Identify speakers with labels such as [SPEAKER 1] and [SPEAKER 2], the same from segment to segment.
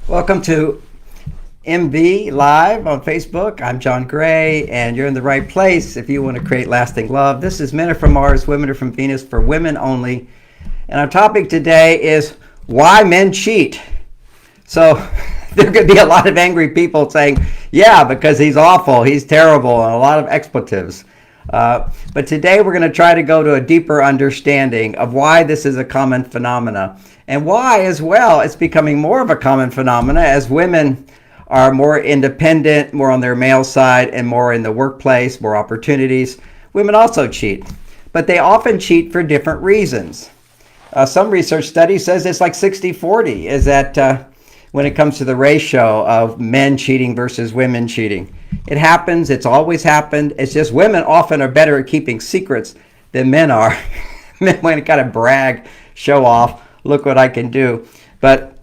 [SPEAKER 1] Welcome to MV Live on Facebook. I'm John Gray, and you're in the right place if you want to create lasting love. This is Men Are From Mars, Women Are From Venus, for women only. And our topic today is why men cheat. So there could be a lot of angry people saying, yeah, because he's awful, he's terrible, and a lot of expletives. But today we're going to try to go to a deeper understanding of why this is a common phenomena, and why as well it's becoming more of a common phenomena as women are more independent, more on their male side, and more in the workplace, more opportunities. Women also cheat, but they often cheat for different reasons. Some research study says it's like 60-40, is that when it comes to the ratio of men cheating versus women cheating. It happens, it's always happened. It's just women often are better at keeping secrets than men are. Men want to kind of brag, show off, look what I can do. But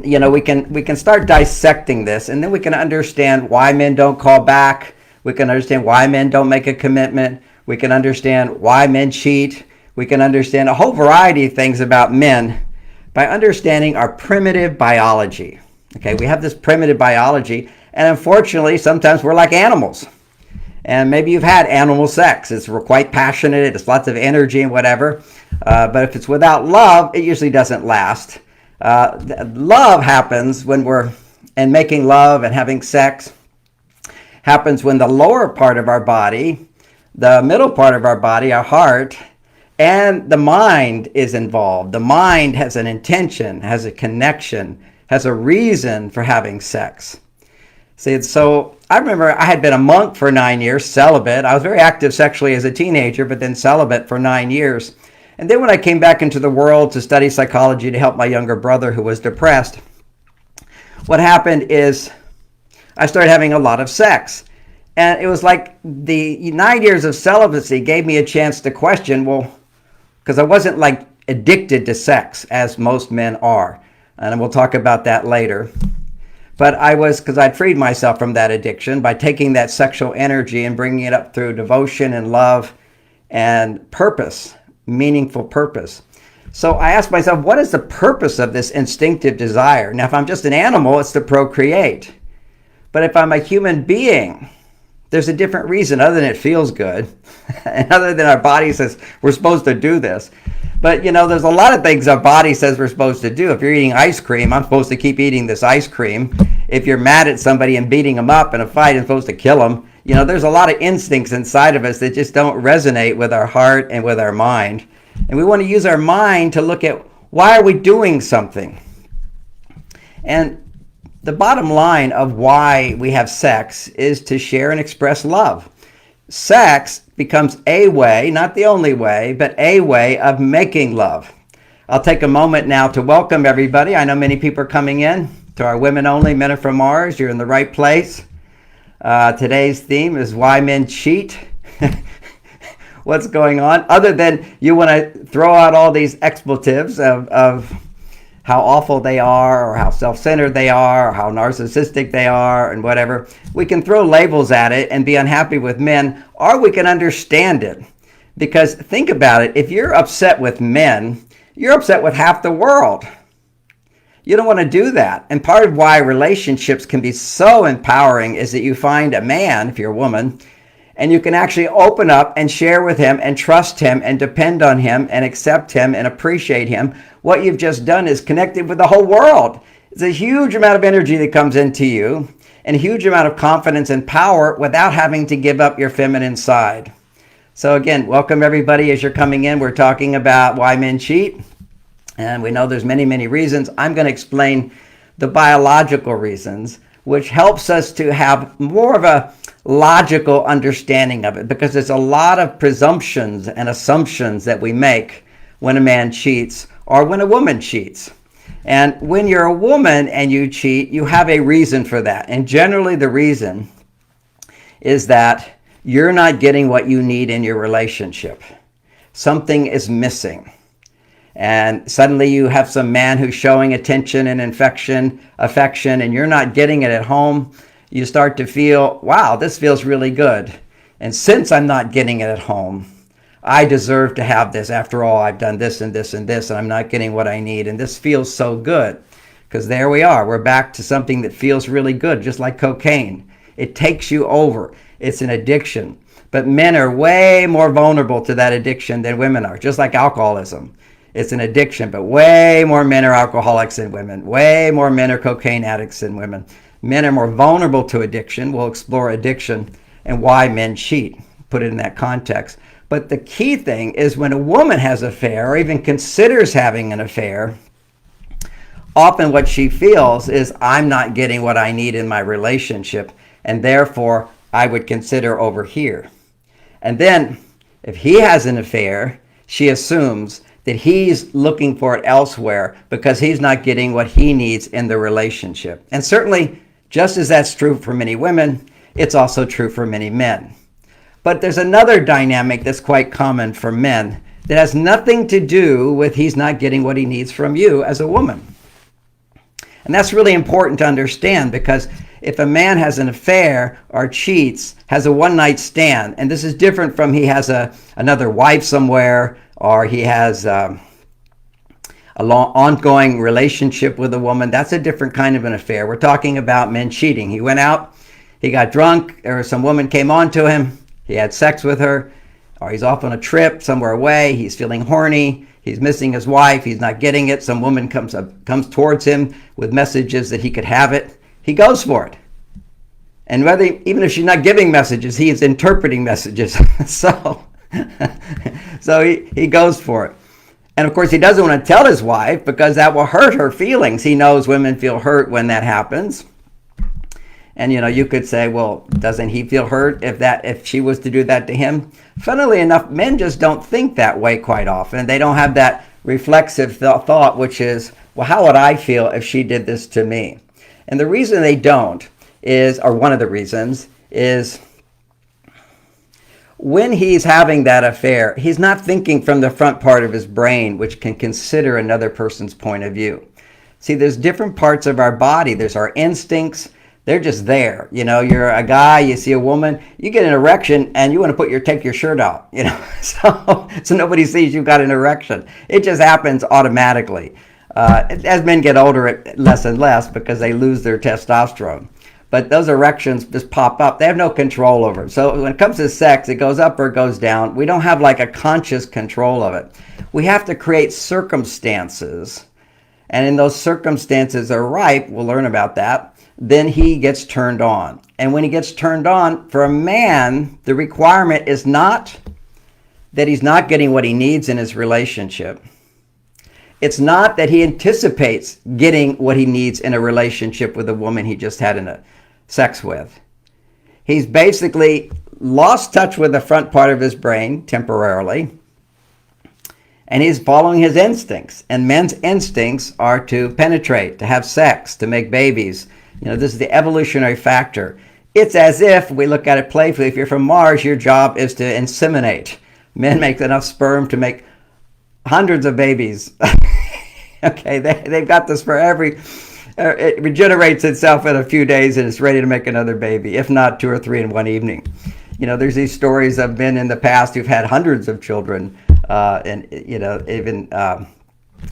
[SPEAKER 1] you know, we can start dissecting this, and then we can understand why men don't call back. We can understand why men don't make a commitment. We can understand why men cheat. We can understand a whole variety of things about men by understanding our primitive biology. Okay, we have this primitive biology, and unfortunately, sometimes we're like animals. And maybe you've had animal sex. It's quite passionate, it's lots of energy and whatever. But if it's without love, it usually doesn't last. Love happens when and making love and having sex happens when the lower part of our body, the middle part of our body, our heart, and the mind is involved. The mind has an intention, has a connection, has a reason for having sex. See, so I remember I had been a monk for 9 years, celibate. I was very active sexually as a teenager, but then celibate for 9 years. And then when I came back into the world to study psychology to help my younger brother who was depressed, what happened is I started having a lot of sex. And it was like the 9 years of celibacy gave me a chance to question, well, because I wasn't like addicted to sex as most men are. And we'll talk about that later. But I was, because I'd freed myself from that addiction by taking that sexual energy and bringing it up through devotion and love and purpose, meaningful purpose. So I asked myself, what is the purpose of this instinctive desire? Now, if I'm just an animal, it's to procreate. But if I'm a human being, there's a different reason other than it feels good and other than our body says we're supposed to do this. But you know, there's a lot of things our body says we're supposed to do. If you're eating ice cream, I'm supposed to keep eating this ice cream. If you're mad at somebody and beating them up in a fight, I'm supposed to kill them. You know, there's a lot of instincts inside of us that just don't resonate with our heart and with our mind. And we want to use our mind to look at why are we doing something. And the bottom line of why we have sex is to share and express love. Sex becomes a way, not the only way, but a way of making love. I'll take a moment now to welcome everybody. I know many people are coming in to our Women Only, Men Are From Mars. You're in the right place. Today's theme is why men cheat. What's going on? Other than you want to throw out all these expletives of how awful they are, or how self-centered they are, or how narcissistic they are, and whatever. We can throw labels at it and be unhappy with men, or we can understand it. Because think about it, if you're upset with men, you're upset with half the world. You don't want to do that. And part of why relationships can be so empowering is that you find a man, if you're a woman, and you can actually open up and share with him and trust him and depend on him and accept him and appreciate him. What you've just done is connected with the whole world. It's a huge amount of energy that comes into you and a huge amount of confidence and power without having to give up your feminine side. So again, welcome everybody as you're coming in. We're talking about why men cheat. And we know there's many, many reasons. I'm going to explain the biological reasons, which helps us to have more of a logical understanding of it, because there's a lot of presumptions and assumptions that we make when a man cheats or when a woman cheats. And when you're a woman and you cheat, you have a reason for that. And generally the reason is that you're not getting what you need in your relationship. Something is missing. And suddenly you have some man who's showing attention and affection, and you're not getting it at home. You start to feel, wow, this feels really good. And since I'm not getting it at home, I deserve to have this. After all, I've done this and this and this, and I'm not getting what I need. And this feels so good. Because there we are. We're back to something that feels really good, just like cocaine. It takes you over. It's an addiction. But men are way more vulnerable to that addiction than women are, just like alcoholism. It's an addiction, but way more men are alcoholics than women. Way more men are cocaine addicts than women. Men are more vulnerable to addiction. We'll explore addiction and why men cheat, put it in that context. But the key thing is when a woman has an affair or even considers having an affair, often what she feels is, I'm not getting what I need in my relationship, and therefore I would consider over here. And then if he has an affair, she assumes that he's looking for it elsewhere because he's not getting what he needs in the relationship. And certainly, just as that's true for many women, it's also true for many men. But there's another dynamic that's quite common for men that has nothing to do with he's not getting what he needs from you as a woman. And that's really important to understand, because if a man has an affair or cheats, has a one-night stand, and this is different from he has another wife somewhere, or he has a long ongoing relationship with a woman, that's a different kind of an affair. We're talking about men cheating. He went out, he got drunk, or some woman came on to him, he had sex with her, or he's off on a trip somewhere away, he's feeling horny, he's missing his wife, he's not getting it, some woman comes towards him with messages that he could have it, he goes for it. And even if she's not giving messages, he is interpreting messages. so he goes for it. And of course, he doesn't want to tell his wife because that will hurt her feelings. He knows women feel hurt when that happens. And you could say, well, doesn't he feel hurt if she was to do that to him? Funnily enough, men just don't think that way quite often. They don't have that reflexive thought, which is, well, how would I feel if she did this to me? And the reason they don't or one of the reasons, is when he's having that affair, he's not thinking from the front part of his brain, which can consider another person's point of view. See, there's different parts of our body. There's our instincts. They're just there. You're a guy, you see a woman, you get an erection and you want to take your shirt off, so nobody sees you've got an erection. It just happens automatically. As men get older, less and less because they lose their testosterone. But those erections just pop up. They have no control over it. So when it comes to sex, it goes up or it goes down. We don't have like a conscious control of it. We have to create circumstances. And in those circumstances are ripe, we'll learn about that, then he gets turned on. And when he gets turned on, for a man, the requirement is not that he's not getting what he needs in his relationship. It's not that he anticipates getting what he needs in a relationship with a woman he just had sex with. He's basically lost touch with the front part of his brain temporarily, and he's following his instincts. And men's instincts are to penetrate, to have sex, to make babies. This is the evolutionary factor. It's as if, we look at it playfully, if you're from Mars, your job is to inseminate. Men make enough sperm to make hundreds of babies. Okay, they've got this for it regenerates itself in a few days and it's ready to make another baby, if not 2 or 3 in one evening. There's these stories of men in the past who've had hundreds of children, even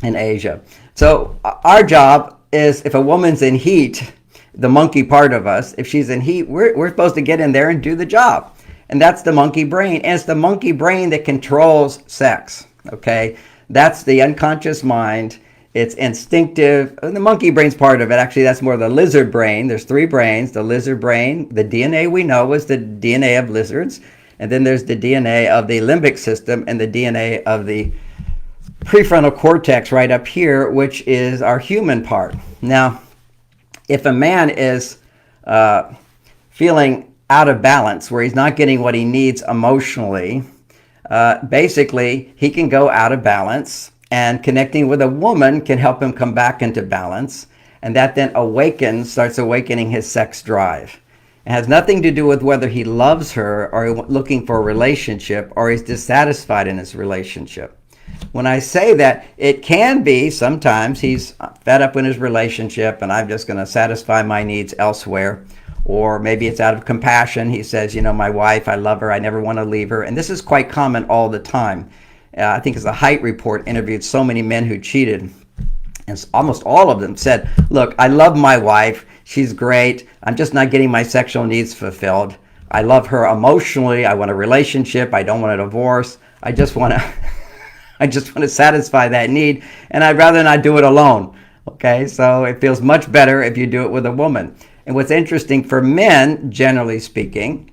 [SPEAKER 1] in Asia. So our job is, if a woman's in heat, the monkey part of us, if she's in heat, we're supposed to get in there and do the job. And that's the monkey brain. And it's the monkey brain that controls sex. Okay, that's the unconscious mind. It's instinctive. The monkey brain's part of it. Actually, that's more the lizard brain. There's 3 brains. The lizard brain, the DNA we know is the DNA of lizards. And then there's the DNA of the limbic system and the DNA of the prefrontal cortex right up here, which is our human part. Now, if a man is feeling out of balance, where he's not getting what he needs emotionally, basically, he can go out of balance, and connecting with a woman can help him come back into balance. And that then starts awakening his sex drive. It has nothing to do with whether he loves her or looking for a relationship or he's dissatisfied in his relationship. When I say that, it can be sometimes he's fed up in his relationship and I'm just going to satisfy my needs elsewhere. or maybe it's out of compassion. He says, my wife, I love her, I never want to leave her. And this is quite common all the time. I think it's a Height report interviewed so many men who cheated, and almost all of them said, look, I love my wife, she's great, I'm just not getting my sexual needs fulfilled. I love her emotionally, I want a relationship, I don't want a divorce, I just want to satisfy that need, and I'd rather not do it alone. Okay, so it feels much better if you do it with a woman. And what's interesting for men, generally speaking,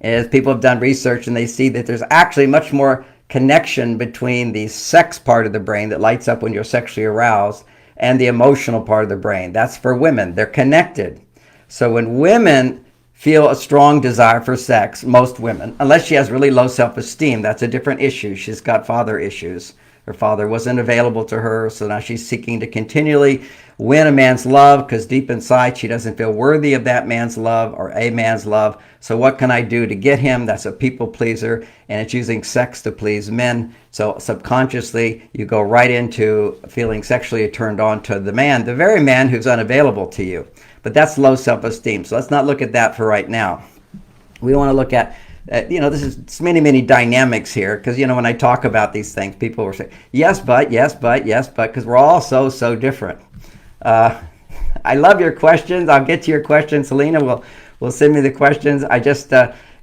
[SPEAKER 1] is people have done research and they see that there's actually much more connection between the sex part of the brain that lights up when you're sexually aroused and the emotional part of the brain. That's for women. They're connected. So when women feel a strong desire for sex, most women, unless she has really low self-esteem, that's a different issue. She's got father issues. Her father wasn't available to her, so now she's seeking to continually win a man's love because deep inside she doesn't feel worthy of that man's love or a man's love. So what can I do to get him? That's a people pleaser, and it's using sex to please men. So subconsciously you go right into feeling sexually turned on to the man, the very man who's unavailable to you. But that's low self-esteem. So let's not look at that for right now. We want to look at this is many dynamics here, because when I talk about these things, people will say yes but, because we're all so different. I love your questions. I'll get to your questions. Selena will send me the questions. I just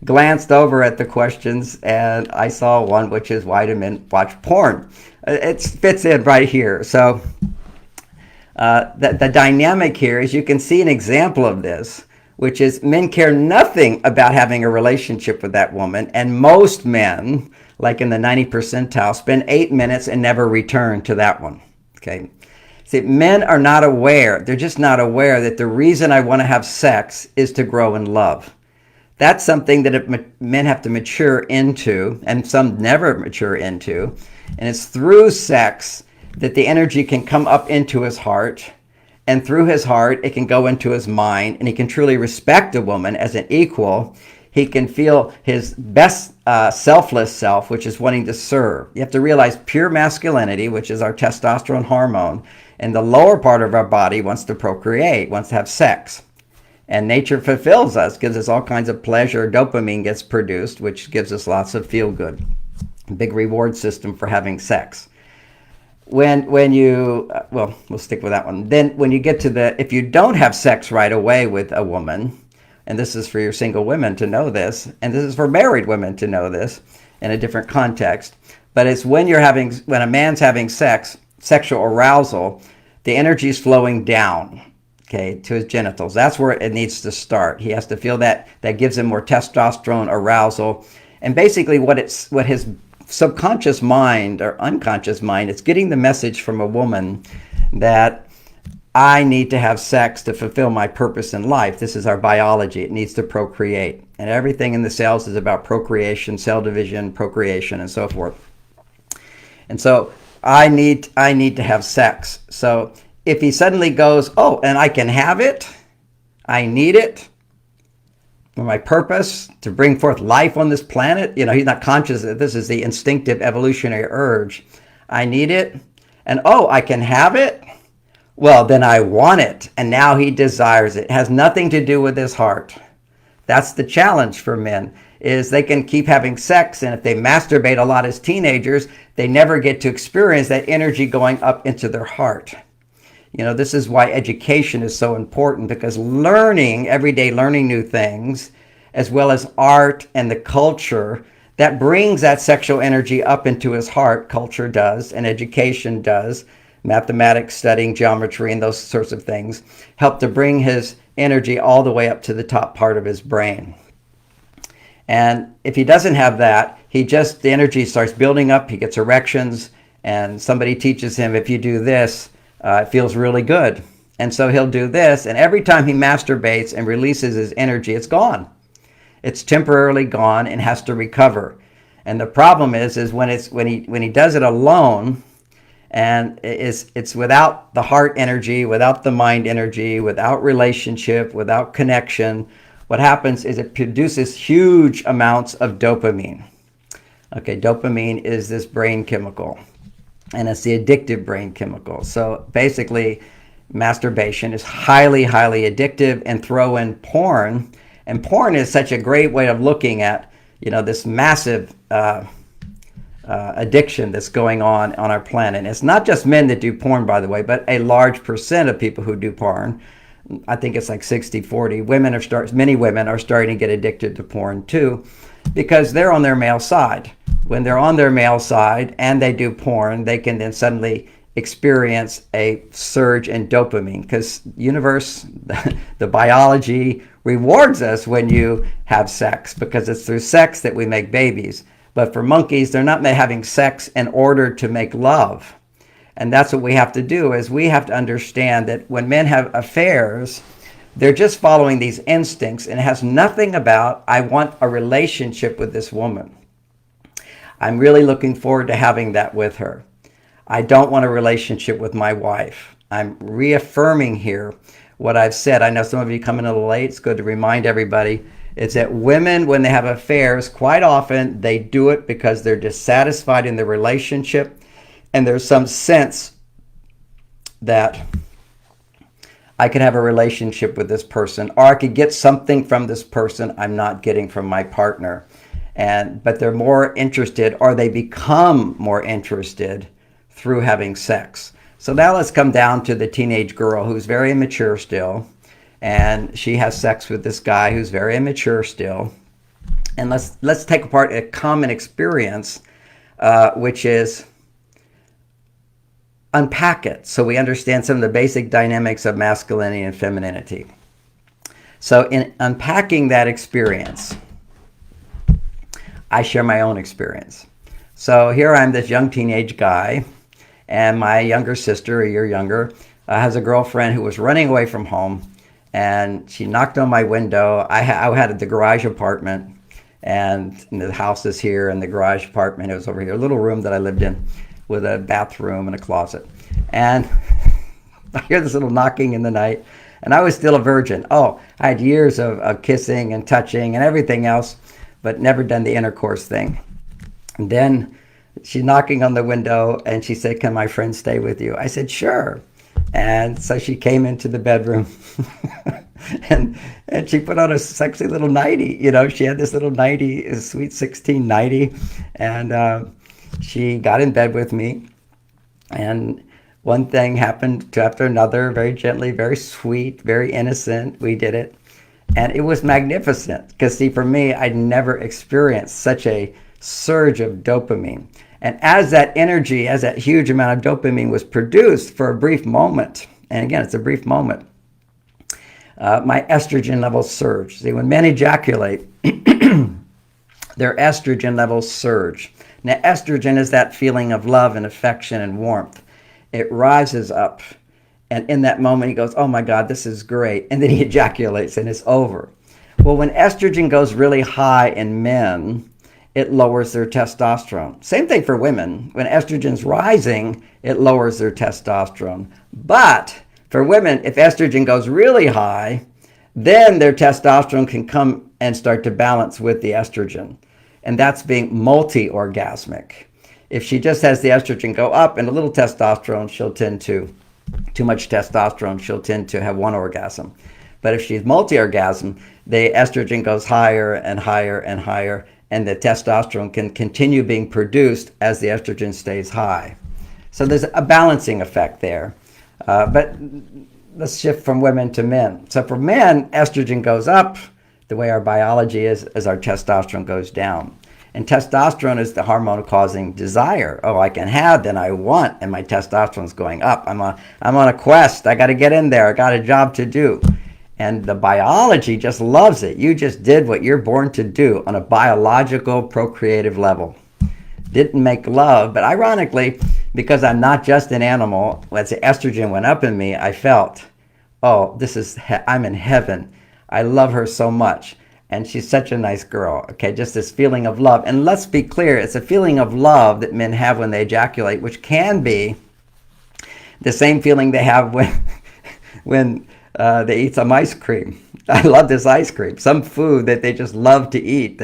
[SPEAKER 1] glanced over at the questions and I saw one, which is, why do men watch porn? It fits in right here. So the dynamic here is, you can see an example of this, which is men care nothing about having a relationship with that woman. And most men, like in the 90 percentile, spend 8 minutes and never return to that one. Okay. See, men are not aware. They're just not aware that the reason I want to have sex is to grow in love. That's something that men have to mature into, and some never mature into. And it's through sex that the energy can come up into his heart. And through his heart, it can go into his mind, and he can truly respect a woman as an equal. He can feel his best selfless self, which is wanting to serve. You have to realize pure masculinity, which is our testosterone hormone, and the lower part of our body wants to procreate, wants to have sex. And nature fulfills us, gives us all kinds of pleasure. Dopamine gets produced, which gives us lots of feel-good. Big reward system for having sex. When you, we'll stick with that one. Then when you get to if you don't have sex right away with a woman, and this is for your single women to know this, and this is for married women to know this in a different context, but it's when a man's having sex, sexual arousal, the energy is flowing down, okay, to his genitals. That's where it needs to start. He has to feel that gives him more testosterone arousal. And basically what his subconscious mind or unconscious mind, it's getting the message from a woman that I need to have sex to fulfill my purpose in life. This is our biology. It needs to procreate. And everything in the cells is about procreation, cell division, procreation, and so forth. And so I need to have sex. So if he suddenly goes, oh, and I can have it, I need it for my purpose, to bring forth life on this planet. He's not conscious that this is the instinctive evolutionary urge. I need it. And oh, I can have it. Well, then I want it. And now he desires it. It has nothing to do with his heart. That's the challenge for men, is they can keep having sex. And if they masturbate a lot as teenagers, they never get to experience that energy going up into their heart. This is why education is so important, because every day learning new things, as well as art and the culture, that brings that sexual energy up into his heart. Culture does, and education does. Mathematics, studying geometry, and those sorts of things help to bring his energy all the way up to the top part of his brain. And if he doesn't have that, the energy starts building up, he gets erections, and somebody teaches him, if you do this, it feels really good. And so he'll do this, and every time he masturbates and releases his energy, it's gone. It's temporarily gone and has to recover. And the problem is when he does it alone, and it's without the heart energy, without the mind energy, without relationship, without connection, what happens is it produces huge amounts of dopamine. Okay, dopamine is this brain chemical, and it's the addictive brain chemical. So basically, masturbation is highly, highly addictive, and throw in porn. And porn is such a great way of looking at, this massive addiction that's going on our planet. And it's not just men that do porn, by the way, but a large percent of people who do porn. I think it's like 60-40. Many women are starting to get addicted to porn too, because they're on their male side. When they're on their male side and they do porn, they can then suddenly experience a surge in dopamine, because universe, the biology rewards us when you have sex, because it's through sex that we make babies. But for monkeys, they're not having sex in order to make love. And that's what we have to do, is we have to understand that when men have affairs, they're just following these instincts, and it has nothing about, I want a relationship with this woman. I'm really looking forward to having that with her. I don't want a relationship with my wife. I'm reaffirming here what I've said. I know some of you come in a little late. It's good to remind everybody. It's that women, when they have affairs, quite often they do it because they're dissatisfied in their relationship, and there's some sense that I could have a relationship with this person, or I could get something from this person I'm not getting from my partner. But they're more interested, or they become more interested through having sex. So now let's come down to the teenage girl who's very immature still, and she has sex with this guy who's very immature still. And let's take apart a common experience, which is unpack it so we understand some of the basic dynamics of masculinity and femininity. So in unpacking that experience, I share my own experience. So here I'm this young teenage guy, and my younger sister, a year younger, has a girlfriend who was running away from home, and she knocked on my window. I had the garage apartment, and the house is here, and the garage apartment is over here, a little room that I lived in with a bathroom and a closet. And I hear this little knocking in the night, and I was still a virgin. Oh, I had years of kissing and touching and everything else, but never done the intercourse thing. And then she's knocking on the window, and she said, "Can my friend stay with you?" I said, "Sure." And so she came into the bedroom and she put on a sexy little nightie. She had this little nightie, a sweet 16 nightie, and she got in bed with me. And one thing happened after another, very gently, very sweet, very innocent. We did it. And it was magnificent, because see, for me, I'd never experienced such a surge of dopamine. And as that energy, as that huge amount of dopamine was produced for a brief moment, and again, it's a brief moment, my estrogen levels surge. See, when men ejaculate, their estrogen levels surge. Now, estrogen is that feeling of love and affection and warmth. It rises up. And in that moment, he goes, "Oh my God, this is great." And then he ejaculates, and it's over. Well, when estrogen goes really high in men, it lowers their testosterone. Same thing for women. When estrogen's rising, it lowers their testosterone. But for women, if estrogen goes really high, then their testosterone can come and start to balance with the estrogen. And that's being multi-orgasmic. If she just has the estrogen go up and a little testosterone, she'll tend to, too much testosterone, she'll tend to have one orgasm. But if she's multi-orgasm, the estrogen goes higher and higher and higher, and the testosterone can continue being produced as the estrogen stays high. So there's a balancing effect there. But let's shift from women to men. So for men, estrogen goes up. The way our biology is, as our testosterone goes down. And testosterone is the hormone causing desire. Oh, I can have, then I want, and my testosterone's going up. I'm on a quest. I got to get in there. I got a job to do. And the biology just loves it. You just did what you're born to do on a biological, procreative level. Didn't make love, but ironically, because I'm not just an animal, as the estrogen went up in me, I felt, oh, I'm in heaven. I love her so much. And she's such a nice girl. Okay, just this feeling of love. And let's be clear, it's a feeling of love that men have when they ejaculate, which can be the same feeling they have when they eat some ice cream. I love this ice cream. Some food that they just love to eat.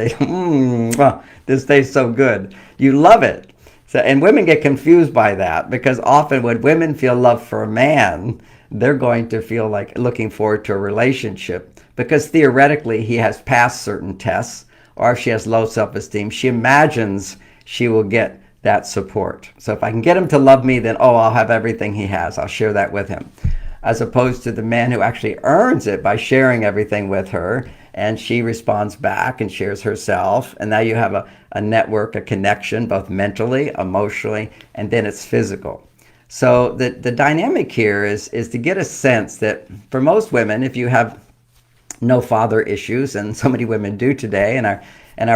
[SPEAKER 1] This tastes so good. You love it. So, and women get confused by that, because often when women feel love for a man, they're going to feel like looking forward to a relationship because theoretically he has passed certain tests, or if she has low self-esteem, she imagines she will get that support. So if I can get him to love me, then, I'll have everything he has. I'll share that with him. As opposed to the man who actually earns it by sharing everything with her, and she responds back and shares herself. And now you have a network, a connection, both mentally, emotionally, and then it's physical. So the dynamic here is to get a sense that for most women, if you have no father issues, and so many women do today, and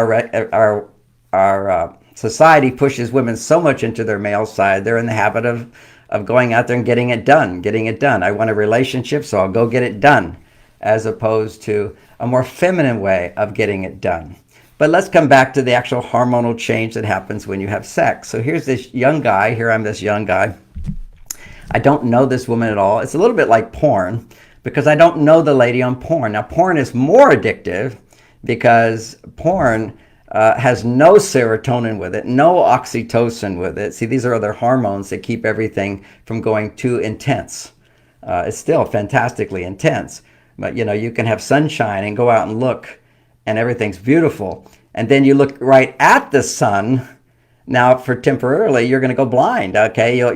[SPEAKER 1] our society pushes women so much into their male side, they're in the habit of going out there and getting it done. I want a relationship, so I'll go get it done, as opposed to a more feminine way of getting it done. But let's come back to the actual hormonal change that happens when you have sex. So here's this young guy. Here I'm this young guy. I don't know this woman at all. It's a little bit like porn because I don't know the lady on porn. Now, porn is more addictive because porn has no serotonin with it, no oxytocin with it. See, these are other hormones that keep everything from going too intense. It's still fantastically intense. But, you can have sunshine and go out and look, and everything's beautiful. And then you look right at the sun. Now, for temporarily, you're going to go blind, okay? Your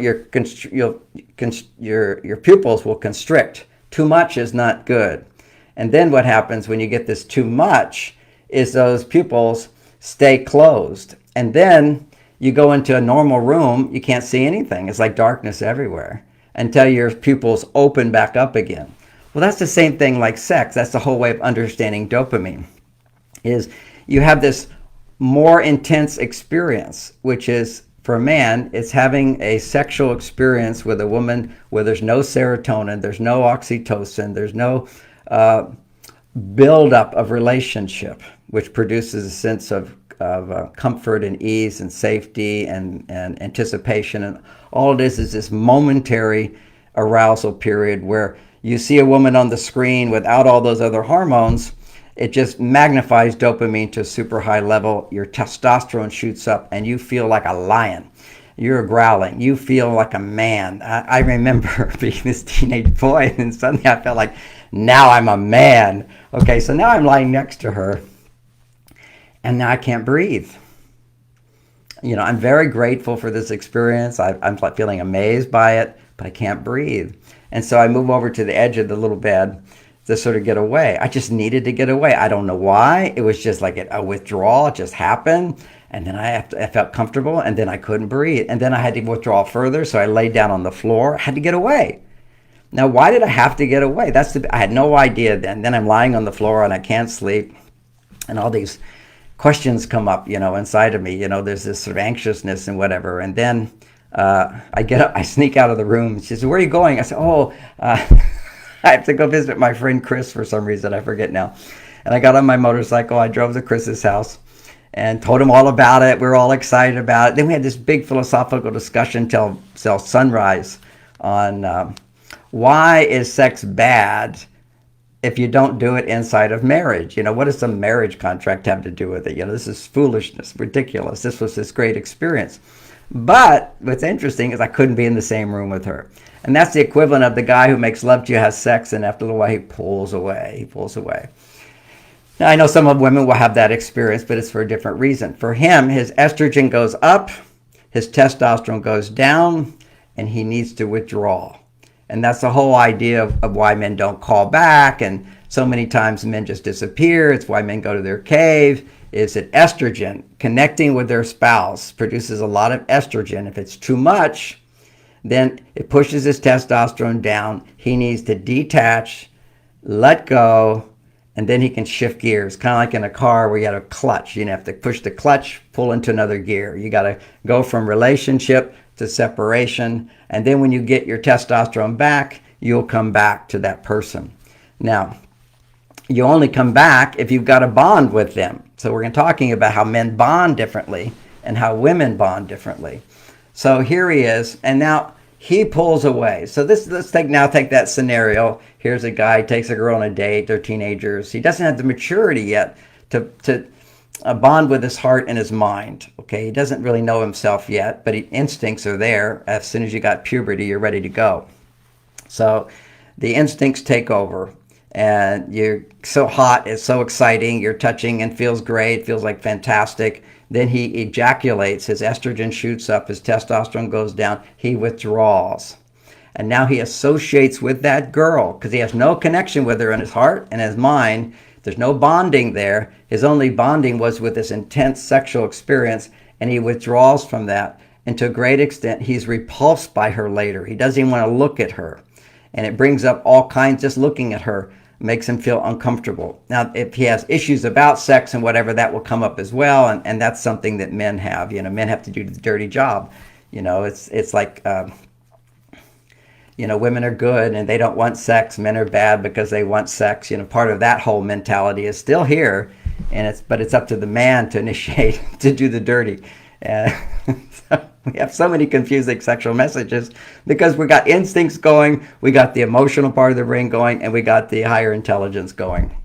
[SPEAKER 1] pupils will constrict. Too much is not good. And then what happens when you get this too much is those pupils stay closed. And then you go into a normal room, you can't see anything. It's like darkness everywhere until your pupils open back up again. Well, that's the same thing like sex. That's the whole way of understanding dopamine, is you have this more intense experience, which is, for a man, it's having a sexual experience with a woman where there's no serotonin, there's no oxytocin, there's no buildup of relationship, which produces a sense of comfort and ease and safety and anticipation. And all it is this momentary arousal period where you see a woman on the screen without all those other hormones. It just magnifies dopamine to a super high level. Your testosterone shoots up and you feel like a lion. You're growling. You feel like a man. I remember being this teenage boy and suddenly I felt like, now I'm a man. Okay, so now I'm lying next to her and now I can't breathe. I'm very grateful for this experience. I'm feeling amazed by it, but I can't breathe. And so I move over to the edge of the little bed to sort of get away. I just needed to get away. I don't know why. It was just like a withdrawal. It just happened. And then I felt comfortable, and then I couldn't breathe. And then I had to withdraw further, so I laid down on the floor. I had to get away. Now, why did I have to get away? I had no idea then. Then I'm lying on the floor, and I can't sleep. And all these questions come up, inside of me. There's this sort of anxiousness and whatever. And then I get up, I sneak out of the room. She says, "Where are you going?" I said, I have to go visit my friend Chris for some reason. I forget now. And I got on my motorcycle. I drove to Chris's house and told him all about it. We were all excited about it. Then we had this big philosophical discussion till sunrise on why is sex bad if you don't do it inside of marriage? What does the marriage contract have to do with it? This is foolishness, ridiculous. This was this great experience. But what's interesting is I couldn't be in the same room with her. And that's the equivalent of the guy who makes love to you, has sex, and after a little while he pulls away. Now, I know some of women will have that experience, but it's for a different reason. For him, his estrogen goes up, his testosterone goes down, and he needs to withdraw. And that's the whole idea of why men don't call back, and so many times men just disappear. It's why men go to their cave. Is that estrogen, connecting with their spouse, produces a lot of estrogen. If it's too much, then it pushes his testosterone down. He needs to detach, let go, and then he can shift gears. Kind of like in a car where you have a clutch. You have to push the clutch, pull into another gear. You got to go from relationship to separation. And then when you get your testosterone back, you'll come back to that person. Now, you only come back if you've got a bond with them. So we're talking about how men bond differently and how women bond differently. So here he is, and now he pulls away. So let's take that scenario. Here's a guy takes a girl on a date. They're teenagers. He doesn't have the maturity yet to bond with his heart and his mind. Okay, he doesn't really know himself yet, but instincts are there. As soon as you got puberty, you're ready to go. So the instincts take over, and you're so hot, it's so exciting, you're touching and feels great, feels like fantastic. Then he ejaculates, his estrogen shoots up, his testosterone goes down, he withdraws. And now he associates with that girl because he has no connection with her in his heart and his mind. There's no bonding there. His only bonding was with this intense sexual experience, and he withdraws from that. And to a great extent, he's repulsed by her later. He doesn't even want to look at her. And it brings up all kinds, just looking at her makes him feel uncomfortable. Now, if he has issues about sex and whatever, that will come up as well. And that's something that men have. Men have to do the dirty job. It's like, women are good and they don't want sex. Men are bad because they want sex. Part of that whole mentality is still here. But it's up to the man to initiate, to do the dirty. So we have so many confusing sexual messages because we got instincts going, we got the emotional part of the brain going, and we got the higher intelligence going.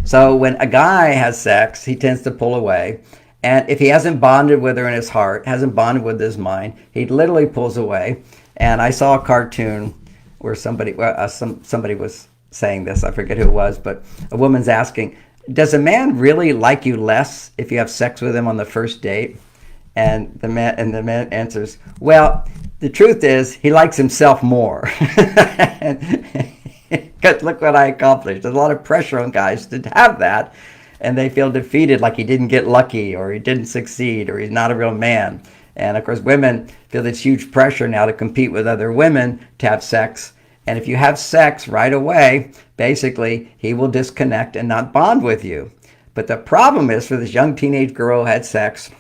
[SPEAKER 1] So when a guy has sex, he tends to pull away. And if he hasn't bonded with her in his heart, hasn't bonded with his mind, he literally pulls away. And I saw a cartoon where somebody was saying this, I forget who it was, but a woman's asking, does a man really like you less if you have sex with him on the first date? And the man answers, well, the truth is he likes himself more. Because look what I accomplished. There's a lot of pressure on guys to have that, and they feel defeated, like he didn't get lucky or he didn't succeed or he's not a real man. And of course women feel this huge pressure now to compete with other women to have sex. And if you have sex right away, basically he will disconnect and not bond with you. But the problem is for this young teenage girl who had sex,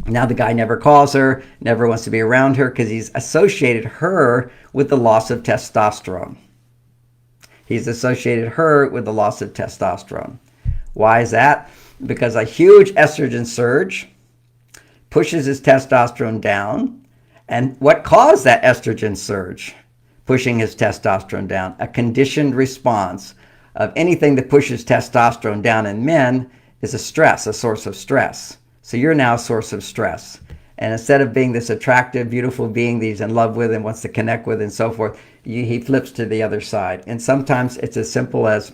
[SPEAKER 1] now the guy never calls her, never wants to be around her because he's associated her with the loss of testosterone. He's associated her with the loss of testosterone. Why is that? Because a huge estrogen surge pushes his testosterone down. And what caused that estrogen surge? Pushing his testosterone down. A conditioned response of anything that pushes testosterone down in men is a source of stress. So you're now a source of stress. And instead of being this attractive, beautiful being that he's in love with and wants to connect with and so forth, he flips to the other side. And sometimes it's as simple as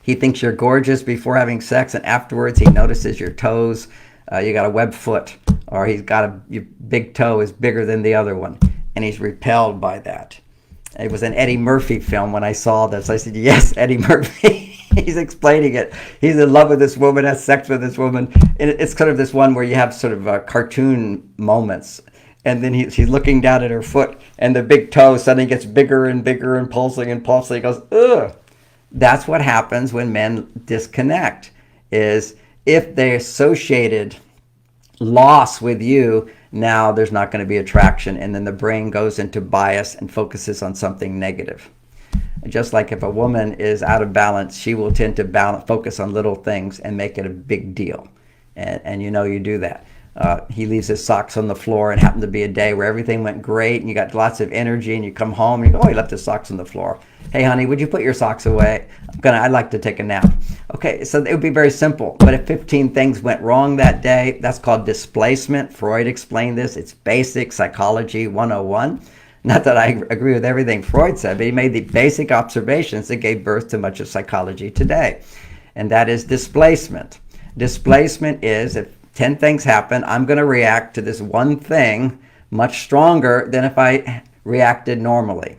[SPEAKER 1] he thinks you're gorgeous before having sex, and afterwards he notices your toes. You got a web foot, or your big toe is bigger than the other one, and he's repelled by that. It was an Eddie Murphy film when I saw this. I said, yes, Eddie Murphy. He's explaining it. He's in love with this woman, has sex with this woman. And it's kind of this one where you have sort of cartoon moments. And then he's looking down at her foot, and the big toe suddenly gets bigger and bigger and pulsing and pulsing. He goes, ugh. That's what happens when men disconnect, is if they associated loss with you, now there's not going to be attraction, and then the brain goes into bias and focuses on something negative. Just like if a woman is out of balance, she will tend to focus on little things and make it a big deal. And you do that. He leaves his socks on the floor, and happened to be a day where everything went great and you got lots of energy, and you come home and you go, oh, he left his socks on the floor. Hey, honey, would you put your socks away? I'd like to take a nap. Okay, so it would be very simple. But if 15 things went wrong that day, that's called displacement. Freud explained this. It's basic psychology 101. Not that I agree with everything Freud said, but he made the basic observations that gave birth to much of psychology today. And that is displacement. Displacement is if 10 things happen, I'm going to react to this one thing much stronger than if I reacted normally.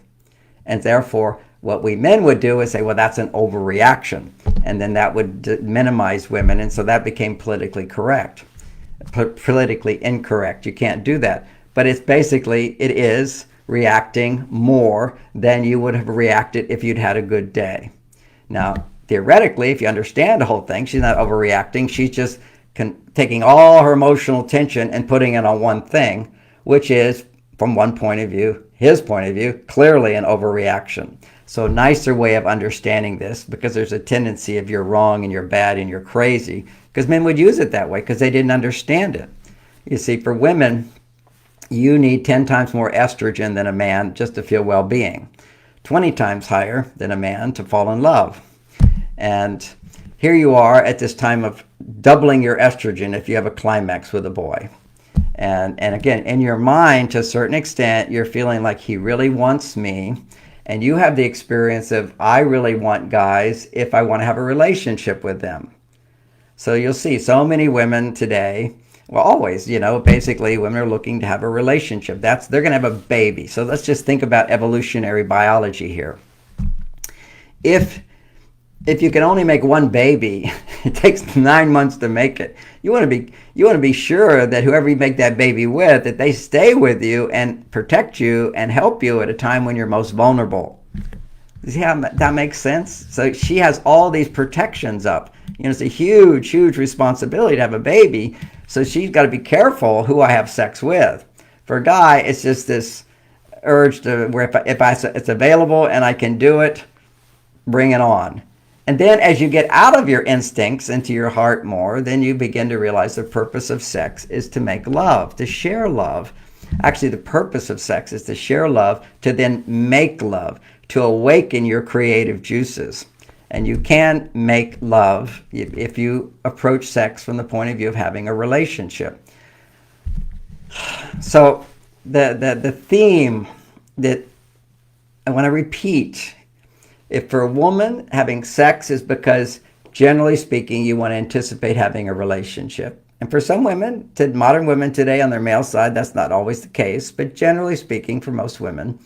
[SPEAKER 1] And therefore, what we men would do is say, well, that's an overreaction. And then that would minimize women. And so that became politically correct. Politically incorrect. You can't do that. But it is reacting more than you would have reacted if you'd had a good day. Now, theoretically, if you understand the whole thing, she's not overreacting. She's just taking all her emotional tension and putting it on one thing, which is, from one point of view, his point of view, clearly an overreaction. So a nicer way of understanding this, because there's a tendency if you're wrong and you're bad and you're crazy, because men would use it that way because they didn't understand it. You see, for women, you need 10 times more estrogen than a man just to feel well-being, 20 times higher than a man to fall in love. And here you are at this time of doubling your estrogen if you have a climax with a boy. And again, in your mind, to a certain extent, you're feeling like he really wants me. And you have the experience of, I really want guys if I want to have a relationship with them. So you'll see so many women today, well, always, basically women are looking to have a relationship. They're going to have a baby. So let's just think about evolutionary biology here. If you can only make one baby, it takes 9 months to make it. You want to be sure that whoever you make that baby with, that they stay with you and protect you and help you at a time when you're most vulnerable. See how that makes sense? So she has all these protections up. It's a huge, huge responsibility to have a baby. So she's got to be careful who I have sex with. For a guy, it's just this urge to where if it's available and I can do it, bring it on. And then as you get out of your instincts into your heart more, then you begin to realize the purpose of sex is to make love, to share love. Actually, the purpose of sex is to share love, to then make love, to awaken your creative juices. And you can make love if you approach sex from the point of view of having a relationship. So the theme that I want to repeat, if for a woman having sex is because, generally speaking, you want to anticipate having a relationship. And for some women, modern women today on their male side, that's not always the case. But generally speaking, for most women,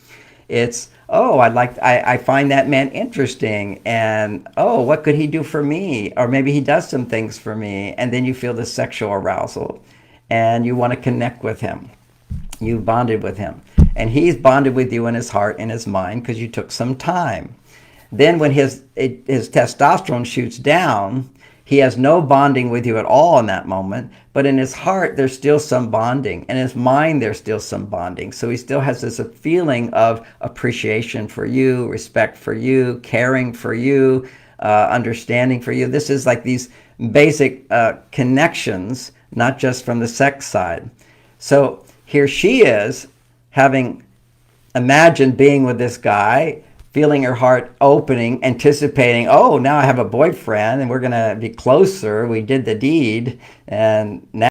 [SPEAKER 1] it's, oh, I find that man interesting. And, oh, what could he do for me? Or maybe he does some things for me. And then you feel the sexual arousal and you want to connect with him. You bonded with him. And he's bonded with you in his heart and his mind because you took some time. Then when his testosterone shoots down, he has no bonding with you at all in that moment. But in his heart, there's still some bonding. In his mind, there's still some bonding. So he still has this feeling of appreciation for you, respect for you, caring for you, understanding for you. This is like these basic connections, not just from the sex side. So here she is, having imagined being with this guy, feeling her heart opening, anticipating, oh, now I have a boyfriend and we're going to be closer. We did the deed. And now